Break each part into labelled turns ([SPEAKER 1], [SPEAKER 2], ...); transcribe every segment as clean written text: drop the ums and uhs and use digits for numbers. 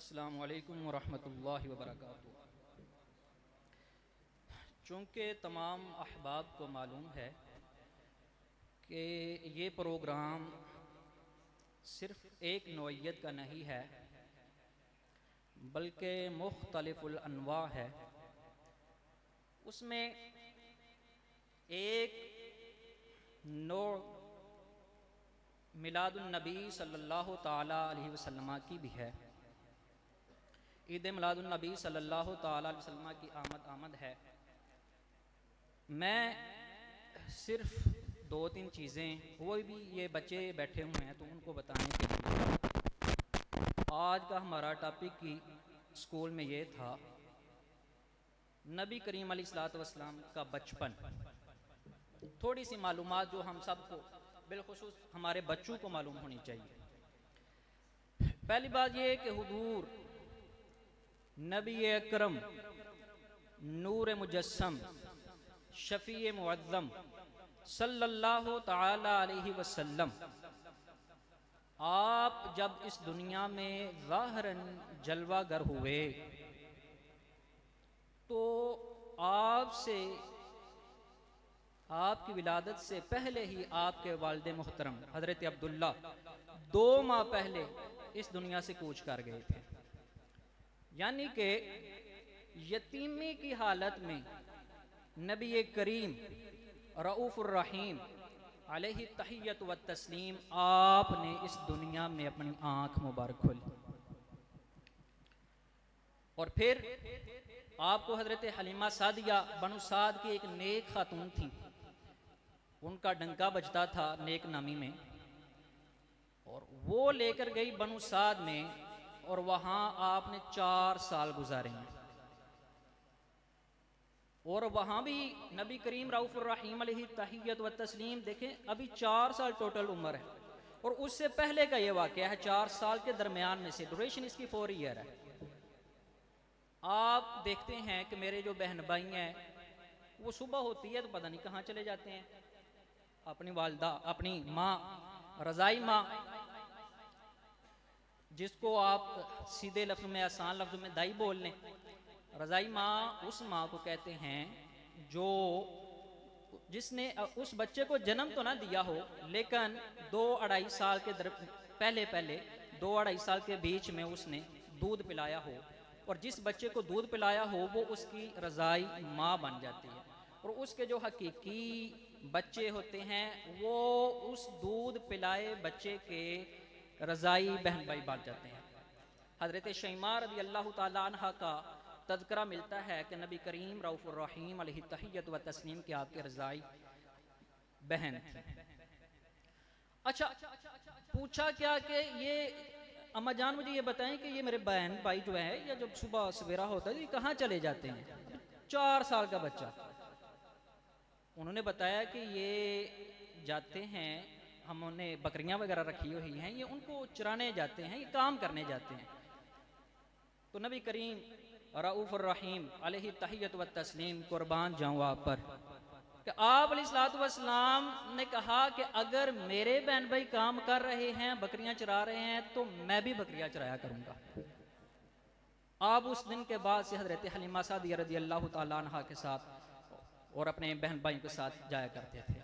[SPEAKER 1] अस्सलामु अलैकुम वरहमतुल्लाहि वबरकातुहू। चूँकि तमाम अहबाब को मालूम है कि ये प्रोग्राम सिर्फ़ एक नौइयत का नहीं है बल्कि मुख्तलिफ़ुल अनवा है, उसमें एक नौ मिलादुन नबी सल्लल्लाहु ताला अलैहि वसल्लम की भी है। ईद मिलादुन नबी सल्लल्लाहु ताला अलैहि वसल्लम की आमद है। मैं सिर्फ दो तीन चीज़ें, वो भी ये बच्चे बैठे हुए हैं तो उनको बताने के लिए, आज का हमारा टॉपिक की स्कूल में ये था नबी करीम अलैहिस्सलातु वस्सलाम का बचपन। थोड़ी सी मालूमात जो हम सबको बिलखुसूस हमारे बच्चों को मालूम होनी चाहिए। पहली बात ये कि हुजूर नबी अकरम नूर मुजस्सम शफ़ी मुअज़्ज़म सल्लल्लाहु ताला अलैहि वसल्लम, आप जब इस दुनिया में ज़ाहिरन जलवागर हुए तो आपसे, आपकी विलादत से पहले ही आपके वालिद मोहतरम हज़रत अब्दुल्ला 2 माह पहले इस दुनिया से कूच कर गए थे। यानी कि यतीमी की हालत में नबी करीम रऊफ़ुर रहीम अलैहि तहियत व तस्लीम, आपने इस दुनिया में अपनी आँख मुबारक खोली और फिर आपको हज़रत हलीमा सादिया बनु साद की एक नेक खातून थी, उनका डंका बजता था नेक नामी में, और वो लेकर गई बनु साद में और वहाँ आपने 4 साल गुजारे हैं। और वहाँ भी नबी करीम रऊफ़ुर रहीम अलैहि तहियत व तस्लीम, देखें अभी 4 साल टोटल उम्र है और उससे पहले का ये वाक़या है 4 साल के दरमियान में से, ड्यूरेशन इसकी 4 ईयर है। आप देखते हैं कि मेरे जो बहन भाई हैं वो सुबह होती है तो पता नहीं कहाँ चले जाते हैं, अपनी वालदा अपनी माँ रज़ाई माँ, जिसको आप सीधे लफ्ज़ में आसान लफ्ज़ में दाई बोल लें, रज़ाई माँ उस माँ को कहते हैं जो जिसने उस बच्चे को जन्म तो ना दिया हो लेकिन 2-2.5 साल के पहले 2-2.5 साल के बीच में उसने दूध पिलाया हो, और जिस बच्चे को दूध पिलाया हो वो उसकी रज़ाई माँ बन जाती है, और उसके जो हकीकी बच्चे होते हैं वो उस दूध पिलाए बच्चे के रज़ाई बहन भाई बन जाते हैं। हज़रत शैमा रज़ी अल्लाह ताला अन्हा का तज़किरा मिलता है कि नबी करीम रऊफ़ुर रहीम अलैहि तहियत व तस्लीम के आपके रज़ाई बहन थी। अच्छा, पूछा क्या कि ये अम्मा जान मुझे ये बताएं कि ये मेरे बहन भाई जो है या जब सुबह सवेरा होता है ये कहाँ चले जाते हैं? 4 साल का बच्चा। उन्होंने बताया कि ये जाते हैं, हमने बकरियां वगैरह रखी हुई हैं, ये उनको चराने जाते हैं, ये काम करने जाते हैं। तो नबी करीम रऊफ़ुर रहीम अलैहि तहियत व तस्लीम, कुर्बान जाऊँ आप पर, कि आप अलैहिस्सलातु वस्सलाम ने कहा कि अगर मेरे बहन भाई काम कर रहे हैं, बकरियां चरा रहे हैं, तो मैं भी बकरियां चराया करूंगा। आप उस दिन के बाद से हज़रत हलीमा सादिया रज़ी अल्लाह ताला अन्हा के साथ और अपने बहन भाइयों के साथ जाया करते थे।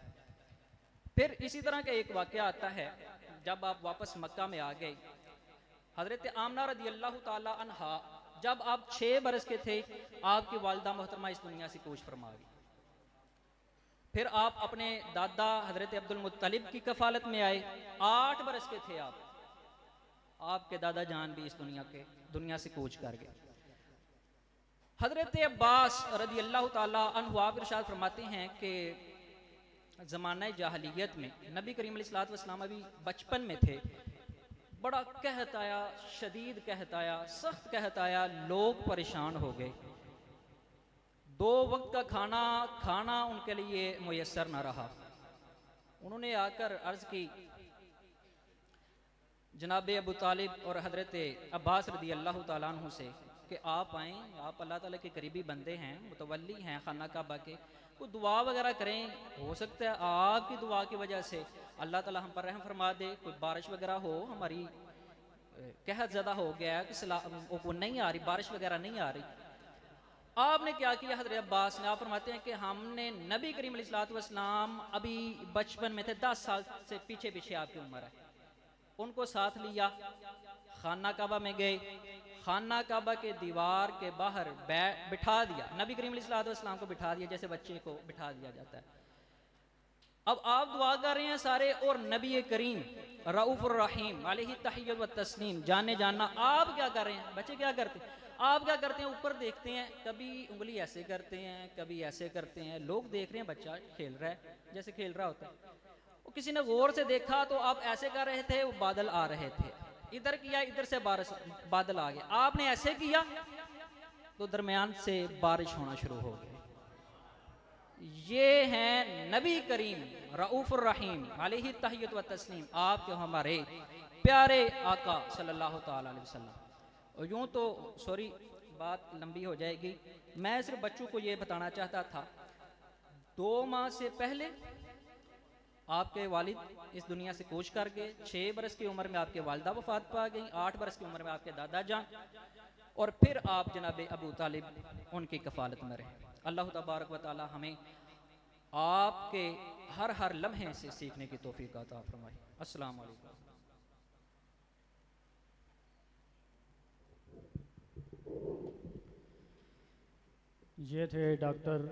[SPEAKER 1] फिर इसी तरह का एक वाक़या आता है, जब आप वापस मक्का में आ गए, हज़रत आमना रज़ी अल्लाह ताला अन्हा जब आप 6 बरस के थे, आपकी वालिदा मोहतरमा इस दुनिया से कूच फरमा गई। फिर आप अपने दादा हज़रत अब्दुल मुत्तलिब की कफ़ालत में आए, 8 बरस के थे आप, आपके दादा जान भी इस दुनिया से कूच कर गए। हज़रत अब्बास रज़ी अल्लाह ताला अन्हु आप इरशाद फरमाते हैं कि ज़माना जाहलियत में नबी करीम अलैहिस्सलातु वस्सलाम अभी बचपन में थे, बड़ा कहताया, शदीद कहताया, सख्त कहताया, लोग परेशान हो गए। 2 वक्त का खाना उनके लिए मुयस्सर न रहा। उन्होंने आकर अर्ज़ की जनाब अबू तालिब और हज़रत अब्बास रज़ी अल्लाह ताला अन्हु से कि आप आएँ, आप अल्लाह ताला के करीबी बंदे हैं, मुतवल्ली हैं खाना काबा के, कोई दुआ वगैरह करें, हो सकता है आपकी दुआ की वजह से अल्लाह ताला हम पर रहम फरमा दे, कोई बारिश वगैरह हो, हमारी कहत ज़्यादा हो गया कि वो नहीं आ रही, बारिश वगैरह नहीं आ रही। आपने क्या किया हज़रत अब्बास ने, आप फरमाते हैं कि हमने नबी करीम अलैहिस्सलाम अभी बचपन में थे, 10 साल से पीछे पीछे आपकी उम्र है, उनको साथ लिया, खाना काबा में गए, खाना काबा के दीवार के बाहर बिठा दिया, नबी करीम अलैहिस्सलाम को बिठा दिया जैसे बच्चे को बिठा दिया जाता है। अब आप दुआ कर रहे हैं सारे, और नबी करीम रऊफ़ुर रहीम अलैहि तहिय्यत व तस्लीम जाने जाना, आप क्या कर रहे हैं? बच्चे क्या करते हैं? आप क्या करते हैं? ऊपर देखते हैं, कभी उंगली ऐसे करते हैं, कभी ऐसे करते हैं, लोग देख रहे हैं, बच्चा खेल रहा है जैसे खेल रहा होता है। वो किसी ने गौर से देखा तो आप ऐसे कर रहे थे, वो बादल आ रहे थे, इधर किया, इधर से बारिश, बादल आ गया, आपने ऐसे किया तो दरमियान से बारिश होना शुरू हो गई। ये हैं नबी करीम रऊफ़ुर रहीम अलैहि तहिय्यत व तस्लीम, आपके हमारे प्यारे आका सल्लल्लाहु ताला अलैहि वसल्लम। और यूँ तो सॉरी बात लंबी हो जाएगी, मैं सिर्फ बच्चों को ये बताना चाहता था, 2 माह से पहले आपके वालिद इस दुनिया से कूच कर गए, 6 बरस की उम्र में आपके वालदा वफात पा गई, 8 बरस की उम्र में आपके दादा जान, और फिर आप जनाब अबू तालिब उनकी कफालत में रहे। अल्लाह तबारक व तआला हमें आपके हर लम्हे से सीखने की तौफीक अता फरमाए। अस्सलाम वालेकुम।
[SPEAKER 2] ये थे डॉक्टर